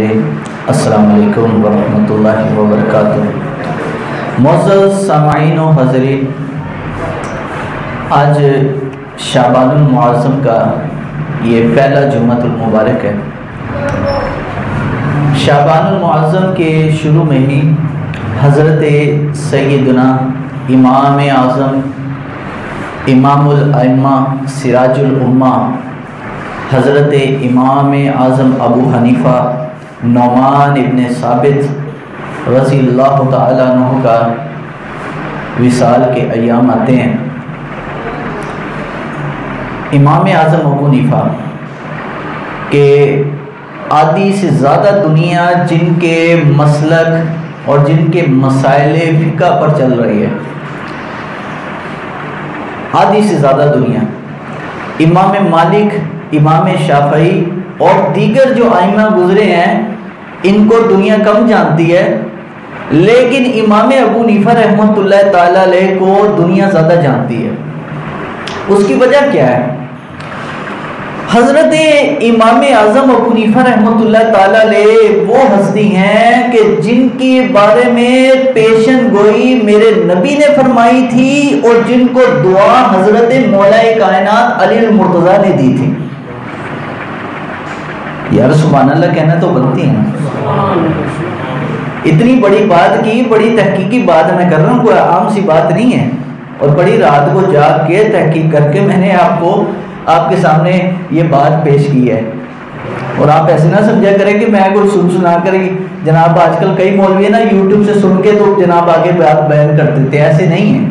अस्सलामु अलैकुम वरहमतुल्लाहि वबरकातुहू। मुअज़्ज़ज़ सामाईन व हज़रीन, आज शाबानुल मुअज़्ज़म का ये पहला जुम्मतुल मुबारक है। शाबानुल मुअज़्ज़म के शुरू में ही हज़रत सय्यदना इमाम आज़म इमामुल अइम्मा सिराजुल उम्मा हज़रत इमाम आज़म अबू हनीफ़ा नौमान इब्न साबित रज़ियल्लाहु ताला अन्हु का विसाल के अय्याम आते हैं। इमाम आज़म अबू हनीफ़ा के आधी से ज़्यादा दुनिया जिनके मसलक और जिनके मसाइले फ़िक़्ह पर चल रही है, आधी से ज़्यादा दुनिया इमाम मालिक, इमाम शाफ़ई और दीगर जो आइमा गुज़रे हैं इनको दुनिया कम जानती है, लेकिन इमाम अबू हनीफ़ा रहमतुल्लाह ताला अलैह को दुनिया ज़्यादा जानती है। उसकी वजह क्या है? हज़रत इमाम आज़म अबू हनीफ़ा रहमतुल्लाह ताला अलैह वो हस्ती हैं कि जिनके बारे में पेशन गोई मेरे नबी ने फरमाई थी और जिनको दुआ हज़रत मौलाए कायनात अली मुर्तज़ा ने दी थी। यार सुभान अल्लाह कहना तो बनती है ना। इतनी बड़ी बात की, बड़ी तहकीकी बात मैं कर रहा हूँ, कोई आम सी बात नहीं है। और बड़ी रात को जाग के तहकीक करके मैंने आपके सामने ये बात पेश की है। और आप ऐसे ना समझा करें कि मैं कुछ सुना कर जनाब, आजकल कई मौलवी ना यूट्यूब से सुन के तो जनाब आगे बात बयान कर देते हैं, ऐसे नहीं है।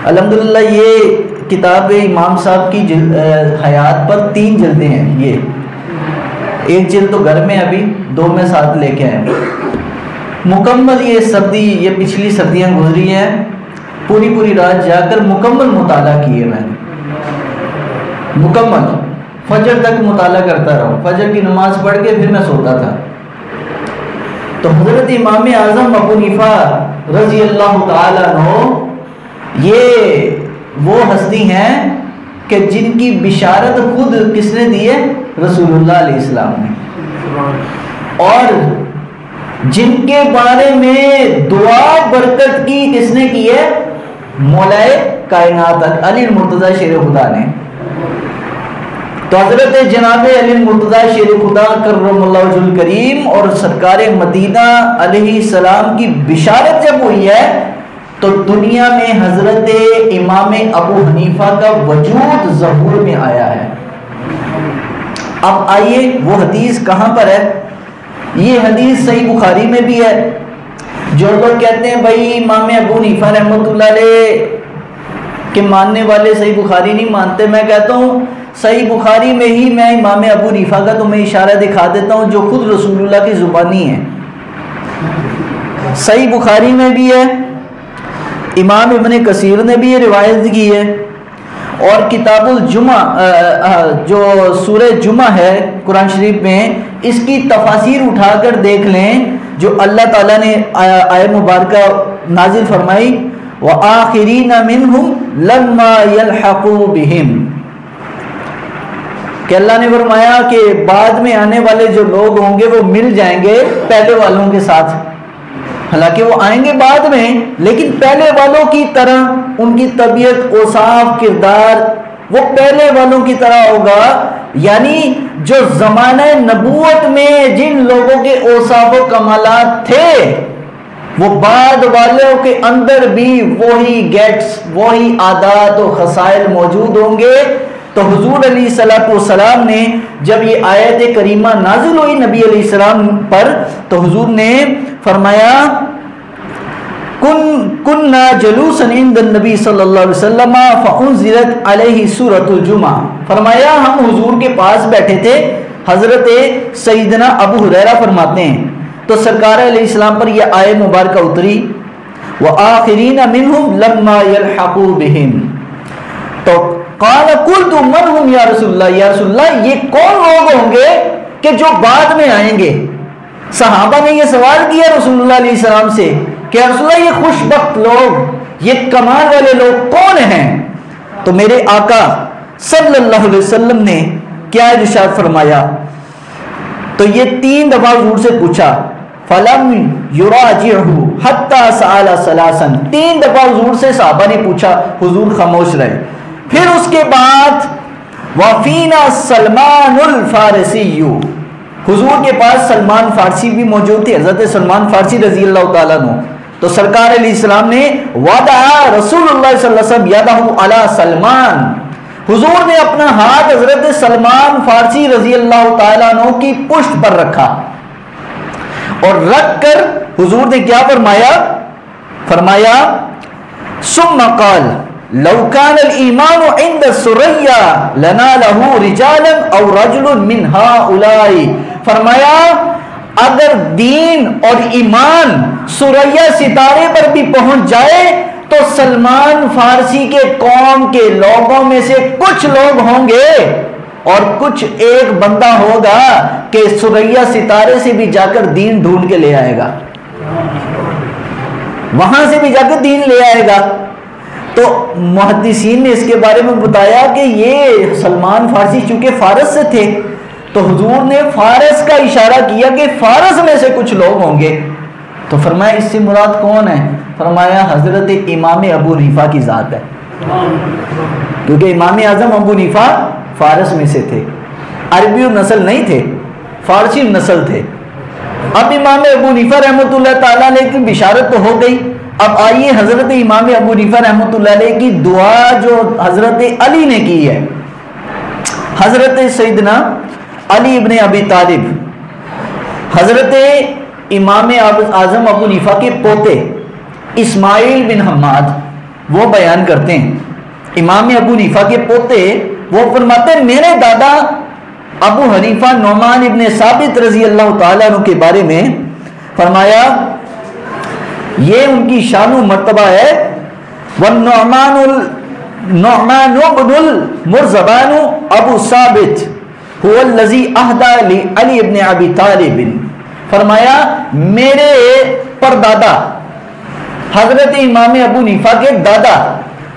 अल्हम्दुलिल्लाह ये किताब इमाम साहब की हयात पर 3 जिल्दें हैं। ये एक जिल्द तो घर में अभी 2 में साथ लेके आए। मुकम्मल ये सर्दी, ये पिछली सर्दियाँ गुजरी हैं, पूरी रात जाकर मुकम्मल मुताला किए मैंने, मुकम्मल फजर तक मुताला करता रहा। फजर की नमाज पढ़ के फिर मैं सोता था। तो हज़रत इमाम आज़म अबू हनीफ़ा रज़ियल्लाहु ताला अन्हु ये वो हस्ती हैं कि जिनकी बिशारत खुद किसने दी है? रसूलुल्लाह अलैहिस्सलाम ने। और जिनके बारे में दुआ बरकत की किसने की है? मौलाए कायनात अली मुर्तज़ा शेर खुदा ने। तो हज़रत जनाब अली मुर्तज़ा शेर खुदा कररमल्लाहु वजहुल करीम और सरकार मदीना अलैहिस्सलाम की बिशारत जब हुई है तो दुनिया में हज़रत इमाम अबू हनीफ़ा का वजूद ज़हूर में आया है। अब आइए वो हदीस कहाँ पर है? ये हदीस सही बुखारी में भी है। जो लोग कहते हैं भाई इमाम अबू हनीफ़ा रहमतुल्लाह अलैह के मानने वाले सही बुखारी नहीं मानते, मैं कहता हूँ सही बुखारी में ही मैं इमाम अबू हनीफ़ा का तुम्हें इशारा दिखा देता हूँ जो खुद रसूलुल्लाह की ज़ुबानी है। सही बुखारी में भी है, इमाम इब्न कसीर ने भी ये रिवायत की है। और किताबुल जुमा जो सूरह जुमा है कुरान शरीफ में, इसकी तफासीर उठाकर देख लें जो अल्लाह ताला ने आयत मुबारका नाजिल फरमाई, व आखिरीन मिनहुम लम्मा यल्हक़ू बिहिम, कि अल्लाह ने फरमाया कि बाद में आने वाले जो लोग होंगे वो मिल जाएंगे पहले वालों के साथ। हालांकि वो आएंगे बाद में, लेकिन पहले वालों की तरह उनकी तबीयत, औसाफ, किरदार वो पहले वालों की तरह होगा। यानी जो ज़माने नबूवत में जिन लोगों के औसाफ व कमालात थे वो बाद वालों के अंदर भी वही गेट्स, वही आदात और खसाइल मौजूद होंगे। तो हुजूर अलैहिस्सलाम ने जब ये आयत करीमा नाज़िल हुई नबी अलैहिस्सलाम पर, तो हुजूर ने फरमाया कुन्ना जलूसन इंद नबी सल्लल्लाहु अलैहि वसल्लम फउनज़िलत अलैहि सूरतुल जुमा। फरमाया हम हुजूर के पास बैठे थे, हज़रत सैयदना अबू हुरैरा फरमाते हैं, तो सरकार अलैहिस्सलाम पर यह आयत मुबारक उतरी, व आखिरीन मिनहुम लम्मा यल्हक़ू बिहिम। तो क़ाल क़ुल्तु मन हुम या रसूलल्लाह, या रसूलल्लाह ये कौन लोग होंगे कि जो बाद में आएंगे? सहाबा ने ये सवाल किया रसूलुल्लाह अलैहिस्सलाम से कि रसूलल्लाह ये खुशबख्त लोग, ये कमाल वाले लोग कौन हैं? तो मेरे आका सल्लल्लाहु अलैहि वसल्लम ने क्या इरशाद फरमाया, तो ये 3 दफा हुजूर से पूछा, फलम युराजिहु हत्ता सअला सलासन, 3 दफा हुजूर से सहाबा ने पूछा, हुजूर खामोश रहे। फिर उसके बाद वफीना सलमानुल फारसीयु, हुजूर के पास सलमान फारसी भी मौजूद थे, हजरत सलमान फारसी रजी अल्लाह ताला अन्हु। तो सरकार अलैहिस्सलाम ने वादा रसूलुल्लाह सल्लल्लाहु अलैहि वसल्लम यदहु अला सलमान, हुजूर ने अपना हाथ हजरत सलमान फारसी रजी अल्लाह ताला अन्हु की पुष्ट पर रखा और रख कर हुजूर ने क्या फरमाया, फरमाया सुम्मा क़ाल लौ कानल ईमानु इंद सुरैया लनालहु रिजालन औ रजुलुन मिन हाउलाई, फरमाया अगर दीन और ईमान सुरैया सितारे पर भी पहुंच जाए तो सलमान फारसी के कौम के लोगों में से कुछ लोग होंगे और कुछ एक बंदा होगा कि सुरैया सितारे से भी जाकर दीन ढूंढ के ले आएगा, वहां से भी जाकर दीन ले आएगा। तो मुहद्दिसीन ने इसके बारे में बताया कि ये सलमान फारसी चूंकि फारस से थे तो हुजूर ने फारस का इशारा किया कि फारस में से कुछ लोग होंगे। तो फरमाया इससे मुराद कौन है, फरमाया हजरत इमाम अबू हनीफा की ज़ात है, क्योंकि इमाम आज़म अबू हनीफा फारस में से थे, अरबी नस्ल नहीं थे, फारसी नस्ल थे। अब इमाम अबू हनीफा रहमतुल्लाह ताला अलैह की बिशारत तो हो गई। अब आइए हजरत इमाम अबू हनीफा रहमतुल्लाह अलैह की दुआ जो हजरत अली ने की है, हजरत सैयदना अली इब्ने अबी तालिब, हजरत इमाम आज़म अबू हनीफा के पोते इस्माइल बिन हम्माद वो बयान करते हैं, इमाम अबू हनीफा के पोते वो फरमाते हैं मेरे दादा अबू हनीफा नौमान इब्ने साबित रजी अल्लाह ताला अन्हु के बारे में फरमाया ये उनकी शान मर्तबा है, वन नौमानुल मुर्ज़बानु अबू साबित हुवल्लज़ी अहदा अली इब्ने अबी तालिब, फरमाया मेरे परदादा हजरत इमाम अबू हनीफा के दादा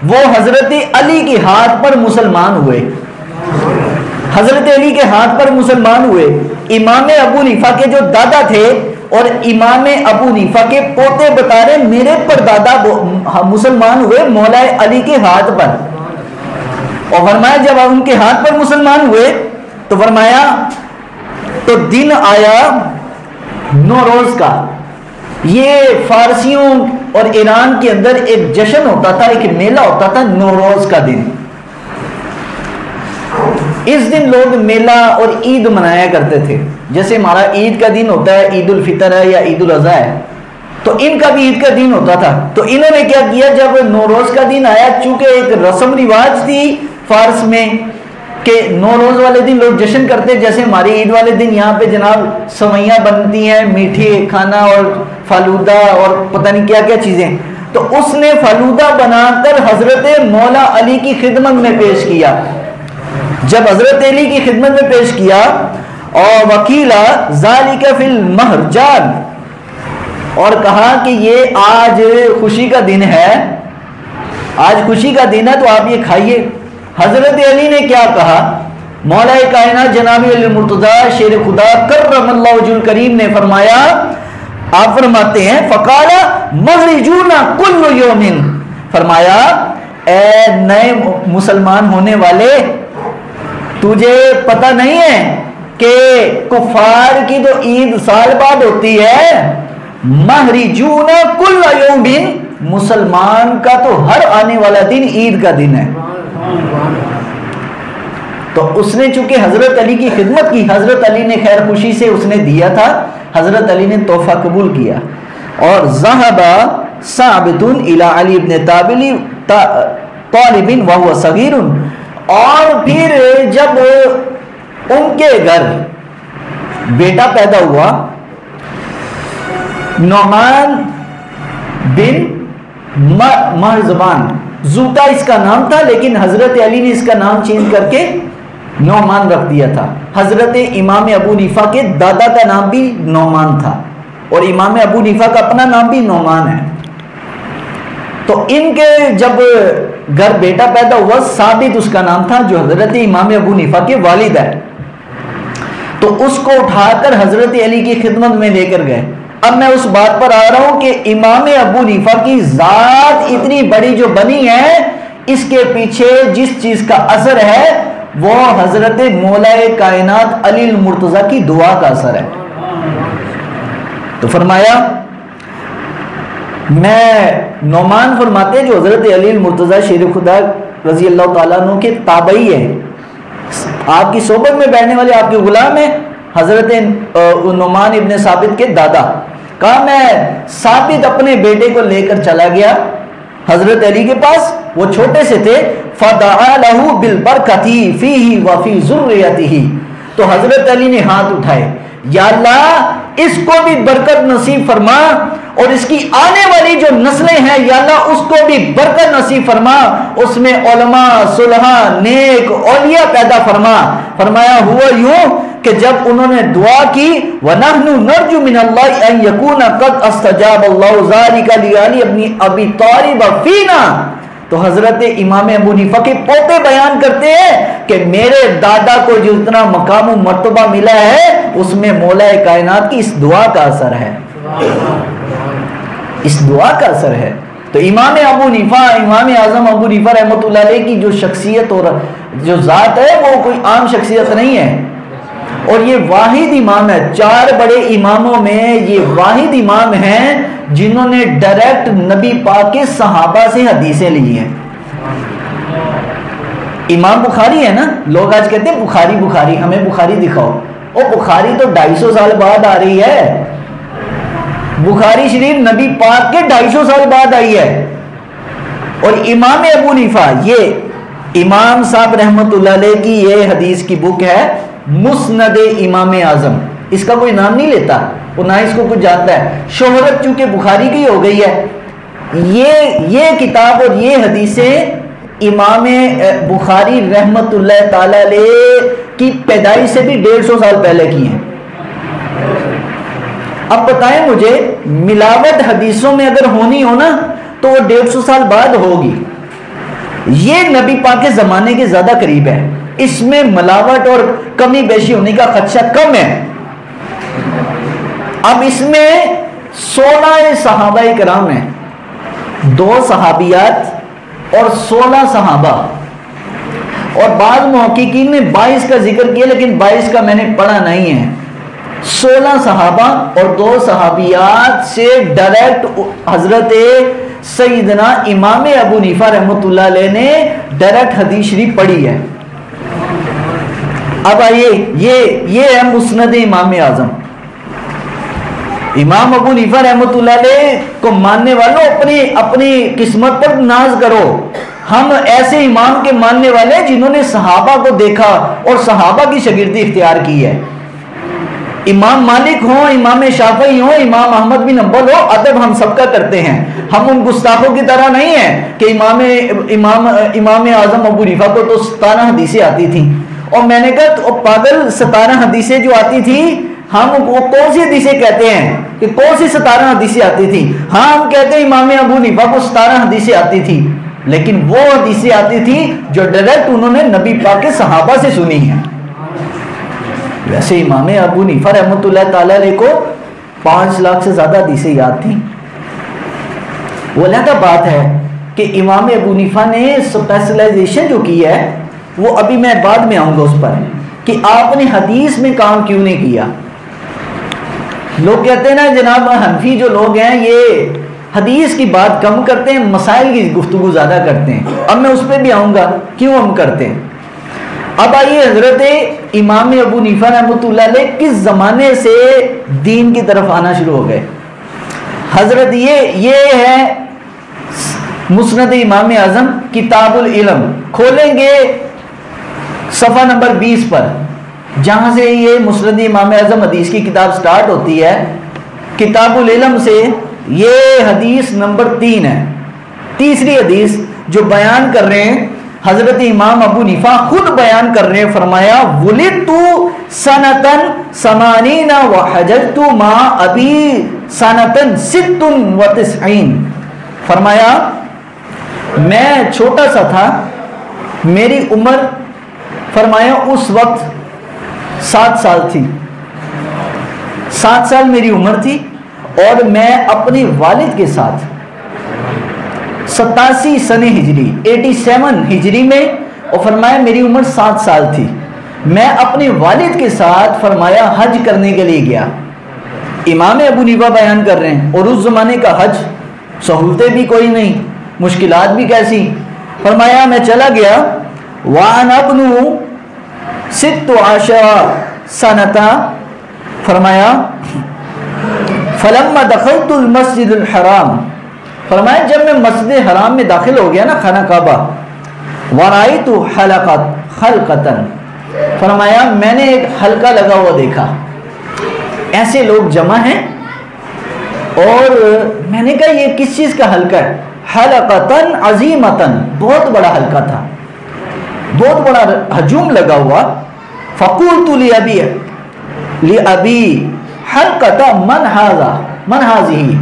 वो हजरत अली के हाथ पर मुसलमान हुए, हजरत अली के हाथ पर मुसलमान हुए। इमाम अबू हनीफा के जो दादा थे और इमाम अबू हनीफा के पोते बता रहे मेरे परदादा मुसलमान हुए मौला अली के हाथ पर। और फरमाया जब उनके हाथ पर मुसलमान हुए तो फरमाया तो दिन आया नौरोज का, ये फारसियों और ईरान के अंदर एक जश्न होता था, एक मेला होता था नौरोज का दिन। इस दिन लोग मेला और ईद मनाया करते थे, जैसे हमारा ईद का दिन होता है, ईद उल फितर है या ईद उल अज़हा है, तो इनका भी ईद का दिन होता था। तो इन्होंने क्या किया, जब नौरोज का दिन आया, चूंकि एक रस्म रिवाज थी फारस में कि नौरोज वाले दिन लोग जश्न करते, जैसे हमारी ईद वाले दिन यहाँ पे जनाब सवैयाँ बनती हैं, मीठे खाना और फालूदा और पता नहीं क्या क्या चीज़ें, तो उसने फालूदा बनाकर हजरत मौला अली की खिदमत में पेश किया। जब हजरत अली की खिदमत में पेश किया और वकीला ज़ालिका फिल महरजान, और कहा कि ये आज खुशी का दिन है, आज खुशी का दिन है तो आप ये खाइए। हजरत अली ने क्या कहा, मौला कायनात जनाब अली मुर्तज़ा शेर खुदा कर्रमल्लाहु वजहुल करीम ने फरमाया, आप फरमाते हैं फ़क़ाला महरिजूना कुल्लु यौमिन, फरमाया ए नए मुसलमान होने वाले तुझे पता नहीं है कि कुफार की तो ईद साल बाद होती है, महरिजूना कुल्लु यौमिन, मुसलमान का तो हर आने वाला दिन ईद का दिन है। तो उसने चूंकि हजरत अली की खिदमत की, हजरत अली ने खैर खुशी से उसने दिया था, हजरत अली ने तोहफा कबूल किया। और ज़हबा साबितुन इला अली इब्ने तालिबिन व हुवा सगीरुन, और फिर जब उनके घर बेटा पैदा हुआ नौमान बिन मरज़बान, जूता इसका नाम था, लेकिन हजरत अली ने इसका नाम चेंज करके नौमान रख दिया था। हजरत इमाम अबू हनीफा के दादा का नाम भी नौमान था और इमाम अबू हनीफा का अपना नाम भी नौमान है। तो इनके जब घर बेटा पैदा हुआ, साबित उसका नाम था, जो हजरत इमाम अबू हनीफा के वालिद है। तो उसको उठाकर हजरत अली की खिदमत में लेकर गए। अब मैं उस बात पर आ रहा हूं कि इमाम अबू हनीफा की जात इतनी बड़ी जो बनी है, इसके पीछे जिस चीज का असर है वो हजरत मौलाए कायनात अली मुर्तजा की दुआ का असर है। तो फरमाया, मैं नौमान फरमाते हैं जो हजरत अली मुर्तजा शेर खुदा रजी अल्लाह ताला अन्हु के ताबई है, आपकी सोबत में बैठने वाले आपके गुलाम है, हजरत नौमान इब्ने साबित के दादा। कहा, मैं साबित अपने बेटे को लेकर चला गया हजरत अली के पास, वो छोटे से थे। फदआ लहू बिल बरकती फीही व फी ज़ुर्रियतिही, तो हजरत अली ने हाथ उठाए, या अल्लाह इसको भी बरकत नसीब फरमा और इसकी आने वाली जो नस्लें हैं या अल्लाह उसको भी बरकत नसीब फरमा, उसमें उलमा सुलहा नेक औलिया पैदा फरमा। फरमाया हुआ यूं कि जब उन्होंने दुआ की, वनहनु नरजु मिनल्लाहि अन यकूना कद अस्तजाब अल्लाहु ज़ालिका लिअली इब्न अबी तालिब फीना, तो हजरत इमाम अबू हनीफा के पोते बयान करते हैं कि मेरे दादा को जो इतना मकाम मर्तबा मिला है उसमें मौलाए कायनात की इस दुआ का असर है, इस दुआ का असर है। तो इमाम अबू हनीफा, इमाम आजम अबू हनीफा रहमतुल्लाह अलैह की जो शख्सियत और जो जात है वो कोई आम शख्सियत नहीं है, और ये वाहिद इमाम है, 4 बड़े इमामों में ये वाहिद इमाम हैं जिन्होंने डायरेक्ट नबी पाक के सहाबा से हदीसें ली हैं। इमाम बुखारी है ना, लोग आज कहते हैं बुखारी बुखारी, हमें बुखारी दिखाओ। ओ बुखारी तो 250 साल बाद आ रही है, बुखारी शरीफ नबी पाक के 250 साल बाद आई है। और इमाम अबू हनीफा, ये इमाम साहब रहमतुल्लाह अलैह की ये हदीस की बुक है मुस्नद इमाम आजम, इसका कोई नाम नहीं लेता, वो ना इसको कुछ जानता है, शोहरत चूंकि बुखारी की हो गई है। ये किताब और ये हदीसें इमाम बुखारी रहमतुल्लाह ताला अलैह की पैदाइश से भी 150 साल पहले की हैं। अब बताएं मुझे, मिलावट हदीसों में अगर होनी हो ना तो वो 150 साल बाद होगी, ये नबी पाक के जमाने के ज्यादा करीब है, इसमें मिलावट और कमी बेशी होने का खदशा कम है। अब इसमें 16 सहाबा किराम हैं, 2 सहाबियात और 16 सहाबा, और बाद मुहक्किकीन ने 22 का जिक्र किया लेकिन 22 का मैंने पढ़ा नहीं है। 16 सहाबा और 2 सहाबियात से डायरेक्ट हजरत सैयदना इमाम अबू हनीफा रहमतुल्लाह अलैह ने डायरेक्ट हदीस शरीफ पढ़ी है। अब आइए, ये है मुस्नद इमाम आजम। इमाम अबू हनीफा रहमतुल्लाह अलैह को मानने वालों अपनी किस्मत पर नाज करो। हम ऐसे इमाम के मानने वाले जिन्होंने सहाबा को देखा और सहाबा की शागिर्दी इख्तियार की है। इमाम मालिक हो, इमाम शाफई हो, इमाम अहमद बिन हंबल हो, अदब हम सबका करते हैं। हम उन गुस्ताखों की तरह नहीं है कि इमाम आजम अबू हनीफा को तो 17 हदीसें आती थी, और मैंने कहा तो पागल 17 हदीसें जो आती थी, हम वो कौन सी हदीसें कहते हैं कि कौन सी 17 हदीसें आती थी? हाँ, हम कहते हैं इमाम अबू हनीफा को 17 हदीसें आती थी, लेकिन वो हदीसें आती थी जो डायरेक्ट उन्होंने नबी पाक के सहाबा से सुनी है। वैसे इमाम अबू हनीफा रहमतुल्लाह ताला अलैह को 5 लाख से ज्यादा हदीसें याद थी। वो अलग बात है कि इमाम अबू हनीफा ने स्पेशलाइजेशन जो की है वो अभी मैं बाद में आऊंगा उस पर, कि आपने हदीस में काम क्यों नहीं किया। लोग कहते हैं ना जनाब, हनफी जो लोग हैं ये हदीस की बात कम करते हैं, मसाइल की गुफ्तगू ज्यादा करते हैं। अब मैं उस पर भी आऊंगा क्यों हम करते हैं। अब आइए, हजरत इमाम अबू हनीफा रहमतुल्लाह अलैह किस जमाने से दीन की तरफ आना शुरू हो गए। हजरत ये है मुस्नद इमाम आजम किताबुल इल्म, खोलेंगे सफ़ा नंबर 20 पर, जहां से ये मुस्नद इमाम आजम हदीस की किताब स्टार्ट होती है। किताबुल इल्म से ये हदीस नंबर 3 है, तीसरी हदीस जो बयान कर रहे हैं हजरत इमाम अबू हनीफा खुद बयान कर रहे हैं। फरमाया, वुलिदतु सनतन समानीना व हजजतु मा अबी सनतन सित्तुन व तिस्ईन। फरमाया, मैं छोटा सा था, मेरी उम्र फरमाया उस वक्त 7 साल थी, 7 साल मेरी उम्र थी और मैं अपने वालिद के साथ 87 सने हिजरी 87 हिजरी में, और फरमाया मेरी उम्र 7 साल थी, मैं अपने वालिद के साथ फरमाया हज करने के लिए गया। इमाम अबू हनीफा बयान कर रहे हैं, और उस ज़माने का हज सहूलतें भी कोई नहीं, मुश्किलात भी कैसी। फरमाया मैं चला गया, वान अब्नु 16 सनता, फरमाया फलम्मा दखलतुल मस्जिदुल हराम, फरमाया जब मैं मस्जिद हराम में दाखिल हो गया ना, खाना काबा, वराइतु हलकतन, फरमाया मैंने एक हल्का लगा हुआ देखा, ऐसे लोग जमा हैं, और मैंने कहा ये किस चीज़ का हल्का है? हलकतन अजीमतन, बहुत बड़ा हल्का था, बहुत बड़ा हजूम लगा हुआ। फ़क़ुलतु लि अबी हलकता मन हाज़िही,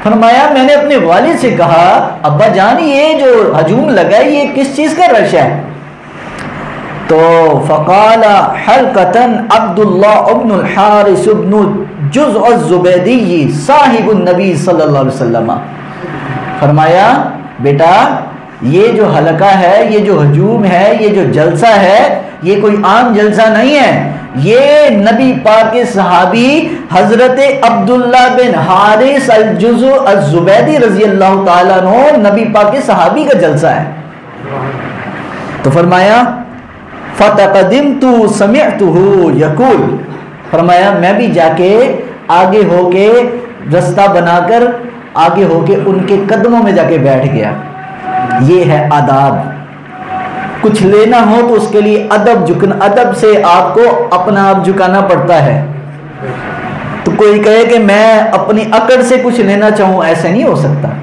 फरमाया मैंने अपने वालिद से कहा, अब्बा जान ये जो हजूम लगा है ये किस चीज़ का रश है? तो फ़क़ाला हलकतन अब्दुल्लाह इब्नुल हारिस इब्नु जुज़ अज़्ज़ुबैदी साहिबुन नबी सल्लल्लाहु अलैहि वसल्लम, फरमाया बेटा ये जो हलका है, ये जो हजूम है, ये जो जलसा है, ये कोई आम जलसा नहीं है, ये नबी पाक के सहाबी हजरत अब्दुल्ला बिन हारिस अल जुज़ अज़्ज़ुबैदी रज़ी अल्लाह ताला अन्हु, नबी पाक के सहाबी का जलसा है। तो फरमाया फ़तक़दिमतु समिअतुहु यक़ूल, फरमाया मैं भी जाके आगे होके रास्ता बनाकर आगे होके उनके कदमों में जाके बैठ गया। ये है आदाब, कुछ लेना हो तो उसके लिए अदब से आपको अपना आप झुकाना पड़ता है। तो कोई कहे कि मैं अपनी अकड़ से कुछ लेना चाहूँ, ऐसा नहीं हो सकता।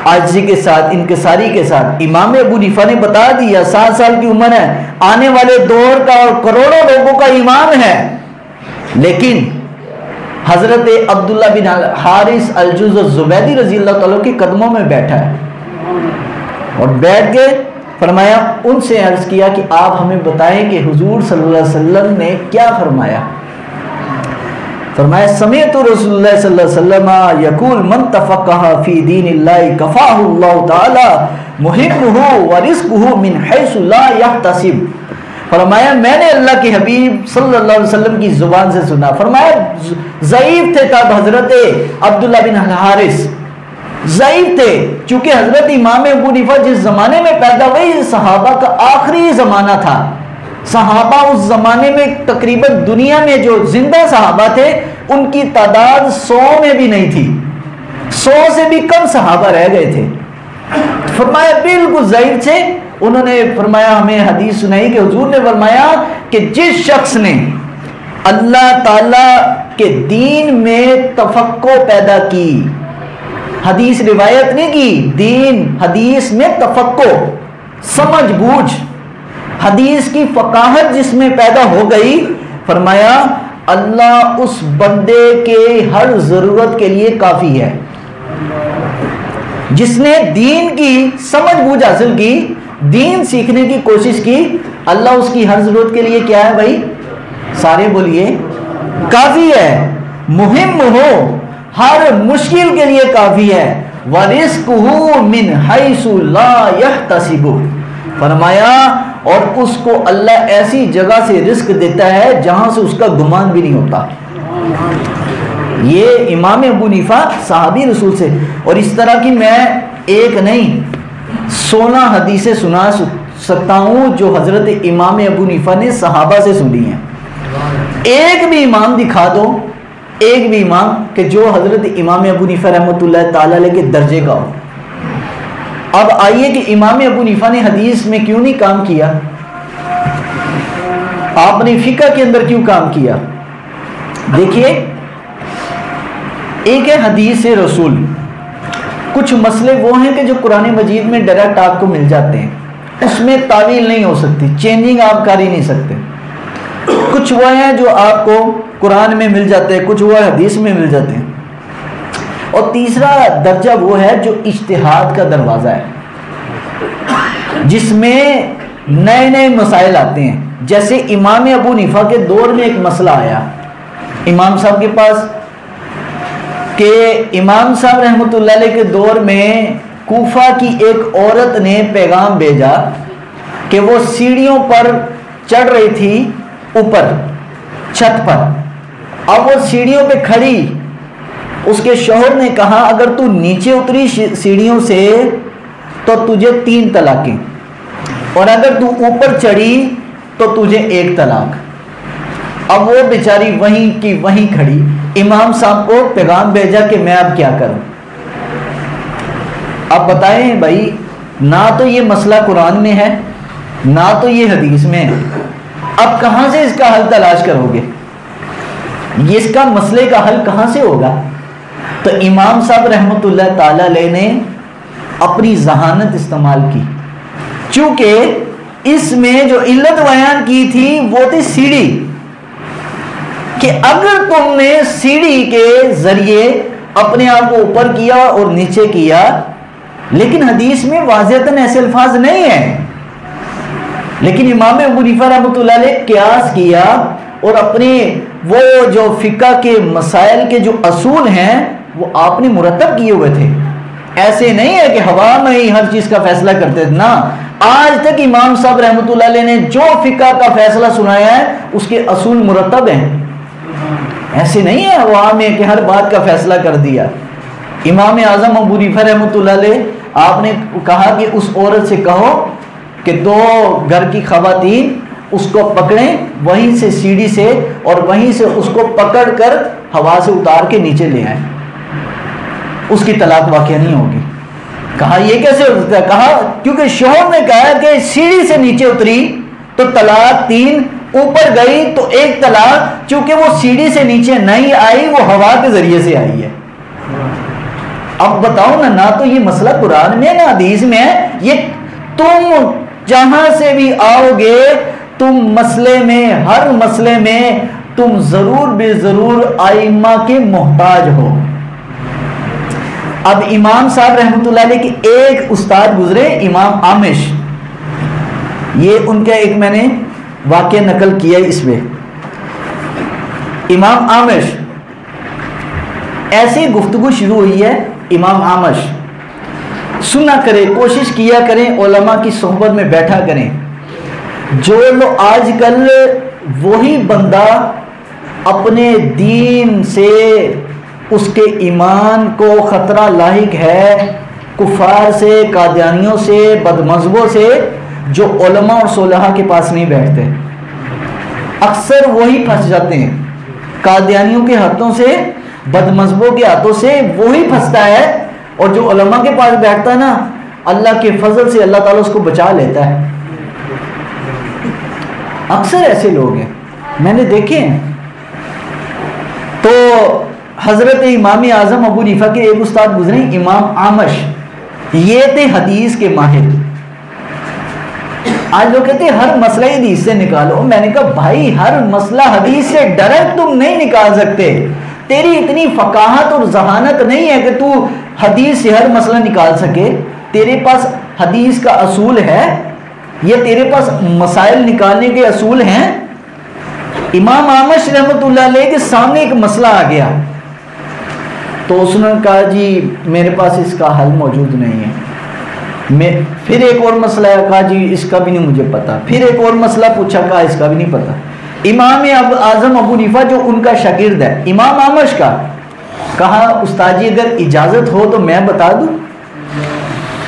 आजिज़ी के साथ, इनकिसारी के साथ। इमाम अबू हनीफा ने बता दिया 7 साल की उम्र है, आने वाले दौर का और करोड़ों लोगों का इमाम है, लेकिन हजरत अब्दुल्ला बिन हारिस अल जुज़ अज़्ज़ुबैदी रज़ी अल्लाह ताला के कदमों में बैठा है, और बैठ के फरमाया उनसे अर्ज़ किया कि आप हमें बताएं कि हुजूर सल्लल्लाहु अलैहि वसल्लम ने क्या फरमाया। फरमाया समीअतु रसूलुल्लाह सल्लल्लाहु अलैहि वसल्लम यक़ूल मन तफ़क़्क़ह फ़ी दीनिल्लाहि कफ़ाहुल्लाहु तआला मुहिम्मुहु व रिज़्क़ुहु मिन हैसु ला यहतसिब। फरमाया मैंने अल्लाह के हबीब सल्लल्लाहु अलैहि वसल्लम की ज़ुबान से सुना। फरमाया ज़ईफ़ थे तब हज़रत अब्दुल्ला बिन हारिस, ज़ईफ़ थे, चूँकि हज़रत इमाम अबू हनीफा जिस ज़माने में पैदा हुए सहाबा का आखिरी ज़माना था। सहाबा उस ज़माने में तकरीबन दुनिया में जो जिंदा सहाबा थे उनकी तादाद 100 में भी नहीं थी, 100 से भी कम सहाबा रह गए थे। फरमाया बिल्कुल ज़ईफ़ थे। उन्होंने फरमाया हमें हदीस सुनाई कि हुजूर ने फरमाया कि जिस शख्स ने अल्लाह ताला के दीन में तफक्को पैदा की, हदीस रिवायत नहीं की, दीन हदीस में तफक्को, समझ बूझ, हदीस की फकाहत जिसमें पैदा हो गई, फरमाया अल्लाह उस बंदे के हर ज़रूरत के लिए काफ़ी है। जिसने दीन की समझ बूझ हासिल की, दीन सीखने की कोशिश की, अल्लाह उसकी हर ज़रूरत के लिए क्या है भाई? सारे बोलिए काफ़ी है। मुहिम हो, हर मुश्किल के लिए काफ़ी है। वरिज़्क़ुहु मिन हैसु ला यहतसिबु, फरमाया और उसको अल्लाह ऐसी जगह से रिस्क देता है जहां से उसका गुमान भी नहीं होता। ये इमाम अबू हनीफा सहाबी रसूल से, और इस तरह की मैं एक नहीं 16 हदीसें सुना सकता हूँ जो हज़रत इमाम अबू हनीफा ने सहाबा से सुनी हैं। एक भी इमाम दिखा दो, एक भी इमाम कि जो हज़रत इमाम अबू हनीफा रहमतुल्लाह ताला अलैह के दर्जे का हो। अब आइए कि इमाम अबू हनीफा ने हदीस में क्यों नहीं काम किया, आपने फिक़ह के अंदर क्यों काम किया? देखिए, एक है हदीस रसूल, कुछ मसले वो हैं कि जो कुरान मजीद में डायरेक्ट आपको मिल जाते हैं, उसमें तावील नहीं हो सकती, चेंजिंग आप कर ही नहीं सकते। कुछ वो हैं जो आपको कुरान में मिल जाते हैं, कुछ वो हदीस में मिल जाते हैं। और तीसरा दर्जा वो है जो इज्तिहाद का दरवाज़ा है, जिसमें नए नए मसाइल आते हैं। जैसे इमाम अबू हनीफा के दौर में एक मसला आया इमाम साहब के पास कि इमाम साहब रहमतुल्लाह अलैह के दौर में कूफा की एक औरत ने पैगाम भेजा कि वो सीढ़ियों पर चढ़ रही थी ऊपर छत पर। अब वो सीढ़ियों पे खड़ी, उसके शौहर ने कहा अगर तू नीचे उतरी सीढ़ियों से तो तुझे 3 तलाकें, और अगर तू ऊपर चढ़ी तो तुझे 1 तलाक। अब वो बेचारी वहीं की वहीं खड़ी, इमाम साहब को पैगाम भेजा कि मैं अब क्या करूं। अब बताएं भाई, ना तो ये मसला कुरान में है ना तो ये हदीस में है, अब कहां से इसका हल तलाश करोगे? ये इसका मसले का हल कहां से होगा? तो इमाम साहब रहमतुल्लाह ताला अलैह ने अपनी जहानत इस्तेमाल की, चूंकि इसमें जो इल्लत बयान की थी वो थी सीढ़ी, कि अगर तुमने सीढ़ी के जरिए अपने आप को ऊपर किया और नीचे किया, लेकिन हदीस में वाज़ेहतन ऐसे अल्फाज नहीं है, लेकिन इमाम अबू हनीफा रहमतुल्लाह अलैह क़ियास किया और अपने वो जो फ़िक़्ह के मसाइल के जो असूल हैं वो आपने मुरतब किए हुए थे। ऐसे नहीं है कि हवा में ही हर चीज़ का फैसला करते थे ना, आज तक इमाम साहब रहमतुल्लाह अलैह ने जो फ़िक़्ह का फैसला सुनाया है उसके असूल मुरतब हैं। ऐसे नहीं है हवा में कि हर बात का फैसला कर दिया। इमाम आज़म अबू हनीफा रहमतुल्लाह अलैह आपने कहा कि उस औरत से कहो कि 2 घर की ख़वातीन उसको पकड़ें वहीं से सीढ़ी से, और वहीं से उसको पकड़कर हवा से उतार के नीचे ले आए, उसकी तलाक वाक़या नहीं होगी। कहा ये कैसे होता है? कहा क्योंकि शौहर ने कहा कि सीढ़ी से नीचे उतरी तो तलाक 3, ऊपर गई तो 1 तलाक, चूंकि वो सीढ़ी से नीचे नहीं आई, वो हवा के जरिए से आई है। अब बताओ ना, ना तो ये मसला कुरान में ना हदीस में है, ये तुम जहां से भी आओगे तुम मसले में, हर मसले में तुम जरूर बेजरूर आइम्मा के मोहताज हो। अब इमाम साहब रहमतुल्लाह अलैह के एक उस्ताद गुजरे, इमाम आमिश, ये उनका एक मैंने वाक़या नकल किया इसमें। इमाम आमिश, ऐसी गुफ्तगू शुरू हुई है, इमाम आमिश सुना करें, कोशिश किया करें, उलमा की सोहबत में बैठा करें। जो लोग आजकल वही बंदा अपने दीन से, उसके ईमान को ख़तरा लाहिक है कुफार से, कादियानियों से, बदमज़हबों से, जो उलमा और सोलहा के पास नहीं बैठते। अक्सर वही फंस जाते हैं, कादियानियों के हाथों से, बदमज़हबों के हाथों से वही फंसता है, और जो उलमा के पास बैठता है ना, अल्लाह के फजल से अल्लाह ताला उसको बचा लेता है। अक्सर ऐसे लोग हैं, मैंने देखे हैं। तो हज़रत इमाम आज़म अबू हनीफा के एक उस्ताद गुजरे, इमाम आमश, ये थे हदीस के माहिर। आज लोग कहते हैं हर मसला हदीस से निकालो। मैंने कहा भाई, हर मसला हदीस से डायरेक्ट तुम नहीं निकाल सकते, तेरी इतनी फ़काहत और जहानत नहीं है कि तू हदीस से हर मसला निकाल सके। तेरे पास हदीस का असूल है, ये तेरे पास मसाइल निकालने के असूल हैं। इमाम आमश रहमतुल्लाह अलैह के सामने एक मसला आ गया, तो उसने कहा जी मेरे पास इसका हल मौजूद नहीं है। मैं फिर एक और मसला है, कहा जी इसका भी नहीं मुझे पता। फिर एक और मसला पूछा, कहा इसका भी नहीं पता। इमाम आज़म अबू हनीफा जो उनका शागिर्द है इमाम आमश का, कहा उस्ताद जी अगर इजाज़त हो तो मैं बता दूं।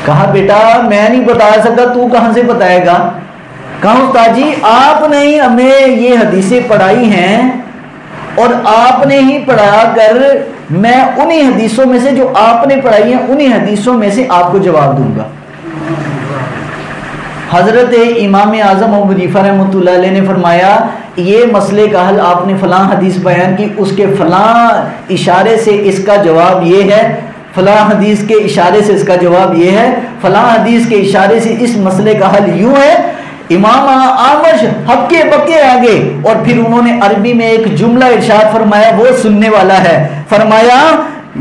कहा बेटा मैं नहीं बता सकता, तू कहाँ से बताएगा। कहा उस्ताद जी आपने ही हमें ये हदीसें पढ़ाई हैं, और आपने ही पढ़ा कर मैं उन्हीं हदीसों में से जो आपने पढ़ाई हैं उन्हीं हदीसों में से आपको जवाब दूंगा। हज़रत इमाम आज़म अबू हनीफा रहमतुल्लाह अलैह ने फरमाया ये मसले का हल आपने फ़लाँ हदीस बयान की, उसके फ़लाँ इशारे से इसका जवाब ये है, फ़लाँ हदीस के इशारे से इसका जवाब ये है, फ़लाँ हदीस के इशारे से इस मसले का हल यूँ है। इमाम आमश हक्के बक्के आगे, और फिर उन्होंने अरबी में एक जुमला इरशाद फरमाया, वो सुनने वाला है। फरमाया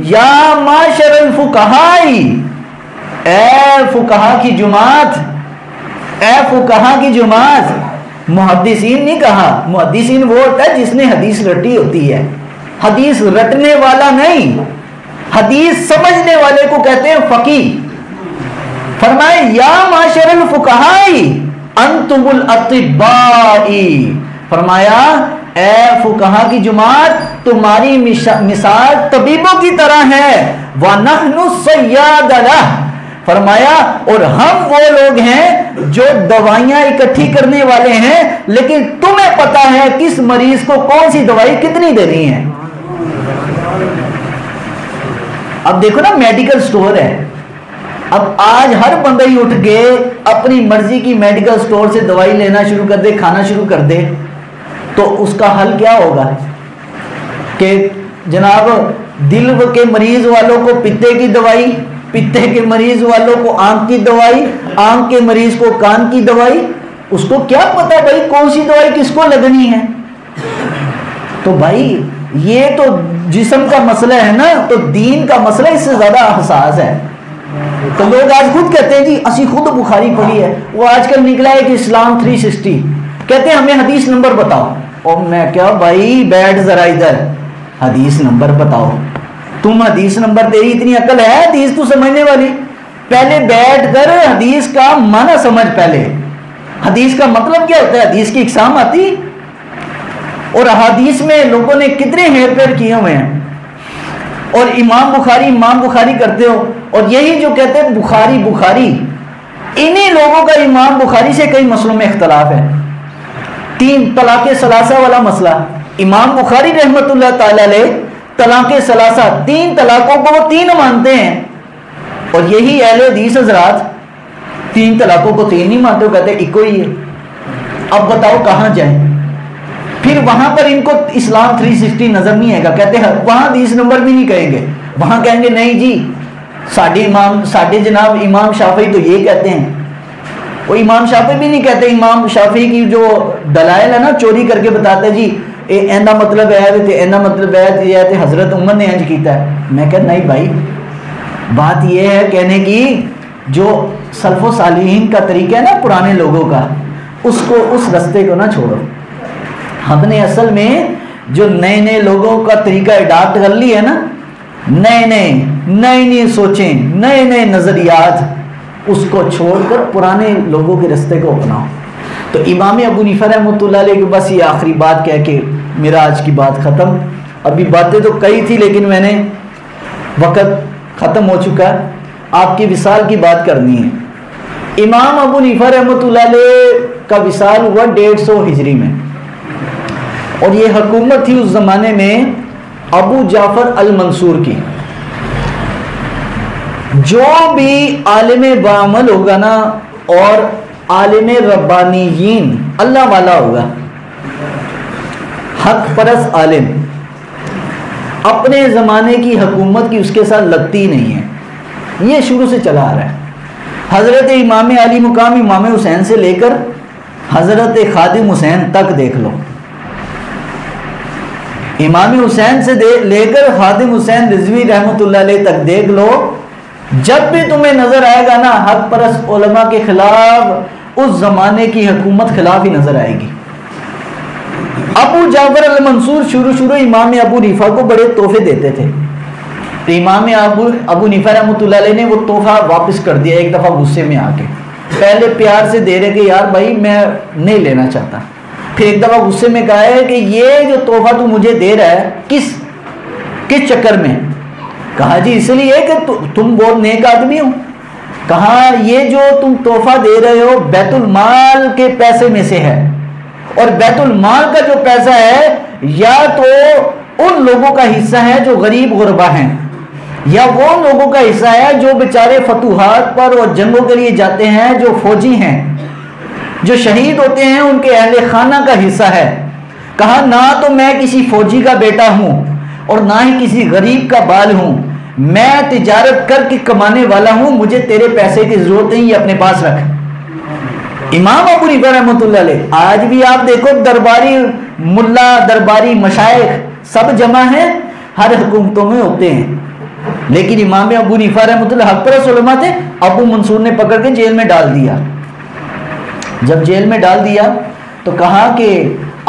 या माशरल फुकहाई, ए फुकहा की जुमात, ए फुकहा की जुमात, मुहद्दिसीन नहीं कहा, मुहद्दिसीन वो होता है जिसने हदीस रटी होती है, हदीस रटने वाला नहीं, हदीस समझने वाले को कहते हैं फकी। फरमाए या माशरल फुकहाई अंतुमुल अतिबाई, फरमाया ए फुकहा की जमात तुम्हारी मिसाल तबीबों की तरह है, व नहनु सय्यादला, फरमाया और हम वो लोग हैं जो दवाइयां इकट्ठी करने वाले हैं, लेकिन तुम्हें पता है किस मरीज को कौन सी दवाई कितनी देनी है। अब देखो ना, मेडिकल स्टोर है, अब आज हर बंदा ही उठ के अपनी मर्जी की मेडिकल स्टोर से दवाई लेना शुरू कर दे, खाना शुरू कर दे, तो उसका हल क्या होगा कि जनाब दिल के मरीज वालों को पित्ते की दवाई, पित्ते के मरीज वालों को आंख की दवाई, आंख के मरीज को कान की दवाई। उसको क्या पता भाई कौन सी दवाई किसको लगनी है। तो भाई ये तो जिस्म का मसला है ना, तो दीन का मसला इससे ज्यादा हसास है। तो लोग आज खुद कहते हैं जी असी खुद बुखारी पढ़ी है। वो आजकल निकला है कि इस्लाम 360, कहते हैं हमें हदीस नंबर बताओ। और मैं क्या भाई बैठ जरा इधर, हदीस नंबर बताओ। तुम हदीस नंबर, तेरी इतनी अकल है हदीस तू समझने वाली, पहले बैठ कर हदीस का माना समझ। पहले हदीस का मतलब क्या होता है, हदीस की इकसाम आती, और हदीस में लोगों ने कितने हेर फेर किए हुए हैं। और इमाम बुखारी करते हो, और यही जो कहते हैं बुखारी बुखारी, इन्हीं लोगों का इमाम बुखारी से कई मसलों में इख्तलाफ है। 3 तलाक़े सलासा वाला मसला, इमाम बुखारी रहमतुल्लाह ताला अलैह तलाक़े सलासा, 3 तलाकों को वो 3 मानते हैं, और यही अहले हदीस हज़रात 3 तलाकों को 3 नहीं मानते, कहते इको ही है। अब बताओ कहाँ जाए, फिर वहां पर इनको इस्लाम 360 नजर नहीं आएगा, कहते हैं वहां हदीस नंबर भी नहीं कहेंगे, वहां कहेंगे नहीं जी साडे जनाब इमाम शाफी तो ये कहते हैं। वो इमाम शाफी भी नहीं कहते, इमाम शाफी की जो दलाइल है ना चोरी करके बताते जी एंदा मतलब है ते एंदा मतलब है ते हजरत उमर ने इंज कीता है। मैं कहता नहीं भाई, बात यह है कहने की जो सल्फो सालिहीन का तरीका है ना पुराने लोगों का, उसको उस रास्ते को ना छोड़ो। हमने असल में जो नए नए लोगों का तरीका अडॉप्ट कर लिया है ना, नए सोचें, नए नए नजरियात, उसको छोड़कर पुराने लोगों के रास्ते को अपनाओ। तो इमाम अबू हनीफा रहमतुल्लाह अलैह की बस ये आखिरी बात कह के मेरा आज की बात ख़त्म। अभी बातें तो कई थी लेकिन मैंने वक़्त ख़त्म हो चुका है, आपकी विसाल की बात करनी है। इमाम अबू हनीफा रहमतुल्लाह अलैह का विसाल हुआ 150 हिजरी में, और ये हुकूमत थी उस ज़माने में अबू जाफ़र अल मंसूर की। जो भी आलिम बामल होगा ना और आलिम रब्बानीयीन अल्लाह वाला होगा, हक परस आलिम, अपने ज़माने की हुकूमत की उसके साथ लगती ही नहीं है। ये शुरू से चला आ रहा है। हज़रत इमाम अली मुकाम इमाम हुसैन से लेकर हज़रत खादिम हुसैन तक देख लो, इमाम हुसैन से लेकर खादिम हुसैन रिजवी रहमतुल्लाह अलैह तक देख लो। जब भी तुम्हें नजर आएगा ना हक परस उलमा के खिलाफ, उस जमाने की हुकूमत खिलाफ ही नजर आएगी। अबू जाफर अल मंसूर शुरू इमाम अबू हनीफा को बड़े तोहफे देते थे, तो इमाम अबू हनीफा रहमतुल्लाह अलैह ने वो तोहफा वापस कर दिया एक दफ़ा गुस्से में आके। पहले प्यार से दे रहे कि यार भाई मैं नहीं लेना चाहता, फिर एक दफ़ा गुस्से में कहा है कि ये जो तोहफा तू मुझे दे रहा है किस चक्कर में? कहा जी इसलिए कि तुम बहुत नेक आदमी हो। कहा ये जो तुम तोहफा दे रहे हो बैतुल माल के पैसे में से है, और बैतुल माल का जो पैसा है या तो उन लोगों का हिस्सा है जो गरीब गुरबा हैं, या वो लोगों का हिस्सा है जो बेचारे फतूहात पर और जंगों के लिए जाते हैं, जो फौजी हैं, जो शहीद होते हैं, उनके अहले खाना का हिस्सा है। कहा ना तो मैं किसी फौजी का बेटा हूं और ना ही किसी गरीब का बाल हूं, मैं तिजारत करके कमाने वाला हूं, मुझे तेरे पैसे की जरूरत नहीं, अपने पास रख। इमाम अबू हनीफा रहमतुल्लाह अलैह, आज भी आप देखो दरबारी मुल्ला, दरबारी मशाइख सब जमा है, हर हुकूमतों में होते हैं, लेकिन इमाम अबू हनीफा रहमतुल्लाह हक परस उलमा थे। अबू मंसूर ने पकड़ के जेल में डाल दिया। जब जेल में डाल दिया तो कहा कि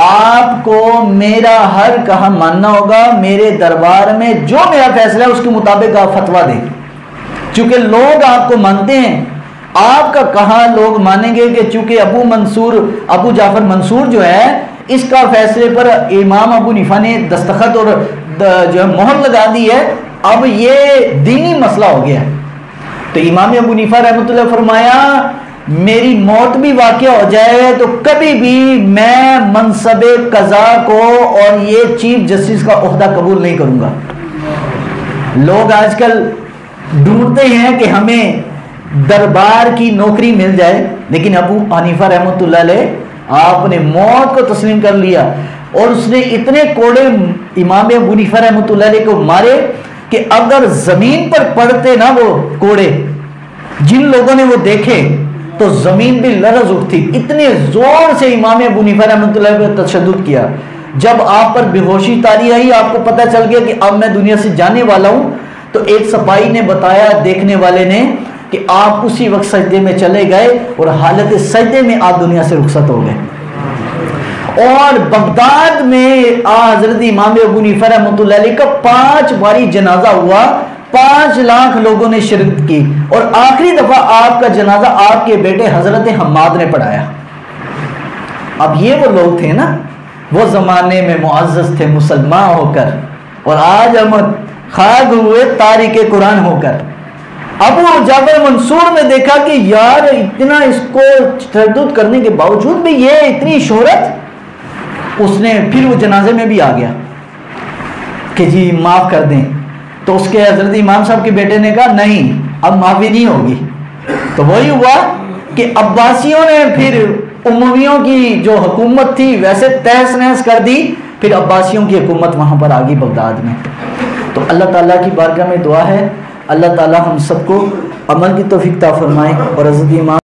आपको मेरा हर कहा मानना होगा, मेरे दरबार में जो मेरा फैसला है उसके मुताबिक आप फतवा दें। चूंकि लोग आपको मानते हैं, आपका कहा लोग मानेंगे कि चूंकि अबू जाफर मंसूर जो है, इसका फैसले पर इमाम अबू हनीफा ने दस्तखत और जो है मोहर लगा दी है, अब ये दीनी मसला हो गया। तो इमाम अबू हनीफा रहमतुल्लाह फरमाया, मेरी मौत भी वाक़या हो जाए तो कभी भी मैं मनसबे कज़ा को और ये चीफ जस्टिस का ओहदा कबूल नहीं करूंगा। लोग आजकल ढूंढते हैं कि हमें दरबार की नौकरी मिल जाए, लेकिन अबू हनीफा रहमतुल्लाह अलैह आपने मौत को तस्लीम कर लिया और उसने इतने कोड़े इमाम अबू हनीफा रहमतुल्लाह अलैह को मारे कि अगर जमीन पर पड़ते ना वो कोड़े, जिन लोगों ने वो देखे तो जमीन भी लरज उठती। इतने जोर से इमाम अबू हनीफा रहमतुल्लाह अलैह पे तशद्दुद किया। जब आप पर बेहोशी तारी आई, आपको पता चल गया कि अब मैं दुनिया से जाने वाला हूं, तो एक सिपाही ने बताया देखने वाले ने कि आप उसी वक्त सजदे में चले गए और हालत सजदे में आप दुनिया से रुखसत हो गए। और बगदाद में हजरत इमाम अबू हनीफा रहमतुल्लाह अलैह का 5 बारी जनाजा हुआ, 5 लाख लोगों ने शिरकत की और आखिरी दफा आपका जनाजा आपके बेटे हजरत हम्माद ने पढ़ाया। अब ये वो लोग थे ना, वो जमाने में मुअज़्ज़ज़ थे मुसलमान होकर, और आज हम खाक हुए तारिके कुरान होकर। अबू जाफर मंसूर ने देखा कि यार इतना इसको तशद्दुद करने के बावजूद भी ये इतनी शोहरत, उसने फिर वो जनाजे में भी आ गया कि जी माफ कर दें। तो उसके हजरत इमाम साहब के बेटे ने कहा नहीं, अब माफी नहीं होगी। तो वही हुआ कि अब्बासियों ने फिर उमवियों की जो हुकूमत थी वैसे तहस नहस कर दी, फिर अब्बासियों की हुकूमत वहां पर आ गई बगदाद में। तो अल्लाह ताला की बारगाह में दुआ है, अल्लाह ताला हम सबको अमल की तौफीक अता फरमाए और हज़रत इमाम